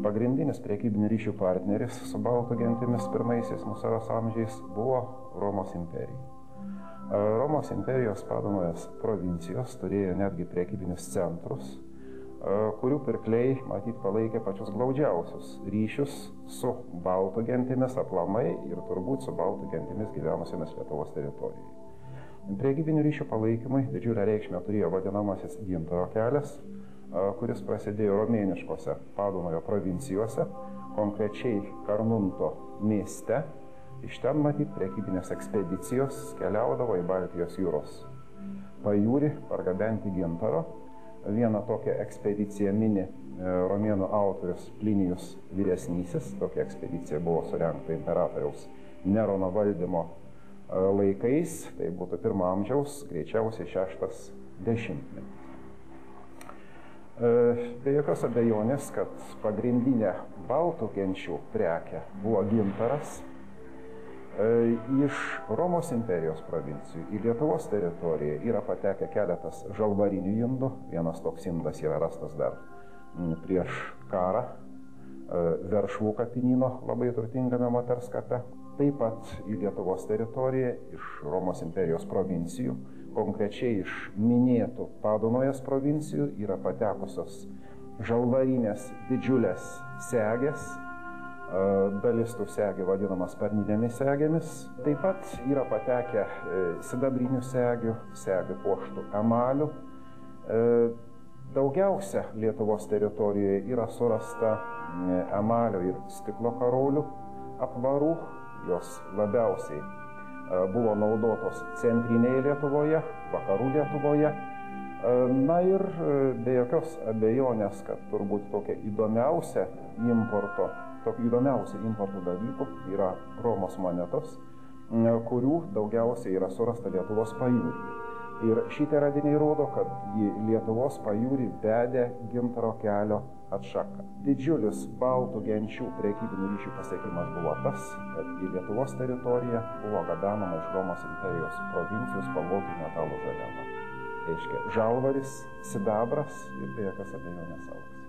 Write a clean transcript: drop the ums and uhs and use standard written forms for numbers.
Pagrindinis prekybinių ryšių partneris su baltų gentimis pirmaisiais mūsų eros amžiais buvo Romos imperija. Romos imperijos Padunojos provincijos turėjo netgi prekybinius centrus, kurių pirkliai, matyt, palaikė pačius glaudžiausius ryšius su baltų gentimis aplamai ir turbūt su baltų gentimis gyvenusiamis Lietuvos teritorijoje. Prekybinių ryšių palaikymui didžiulę reikšmę turėjo vadinamasis Gintaro kelias, kuris prasidėjo romėniškose Padunojo provincijose, konkrečiai Karnunto mieste. Iš ten, matyt, prekybinės ekspedicijos keliaudavo į Baltijos jūros pajūrį pargabenti gintaro. Vieną tokią ekspediciją mini romėnų autorius Plinijus Vyresnysis. Tokia ekspedicija buvo surengta imperatoriaus Nerono valdymo laikais, tai būtų 1 amžiaus, greičiausiai 6 dešimtmetis. Be jokios abejonės, kad pagrindinė baltų genčių prekė buvo gintaras. Iš Romos imperijos provincijų į Lietuvos teritoriją yra patekę keletas žalvarinių indų. Vienas toks indas yra rastas dar prieš karą Veršvų kapinyno labai turtingame moters kape. Taip pat į Lietuvos teritoriją iš Romos imperijos provincijų, konkrečiai iš minėtų Padunojos provincijų, yra patekusios žalvarinės didžiulės segės. Dalis tų segių vadinamas sparninėmis segėmis. Taip pat yra patekę sidabrinių segių, segių puoštų emalių. Daugiausia Lietuvos teritorijoje yra surasta emalio ir stiklo karolių apvarų. Jos labiausiai buvo naudotos centrinėje Lietuvoje, vakarų Lietuvoje. Na ir be jokios abejonės, kad turbūt tokia įdomiausia importo dalykų yra Romos monetos, kurių daugiausiai yra surasta Lietuvos pajūryje. Ir šitie radiniai rodo, kad į Lietuvos pajūrį vedė gintaro kelio atšaka. Didžiulis baltų genčių prekybinių ryšių pasiekimas buvo tas, kad į Lietuvos teritoriją buvo gabenama iš Romos imperijos provincijų spalvotų metalų žaliava. Reiškia žalvaris, sidabras ir be jokios abejonės auksas.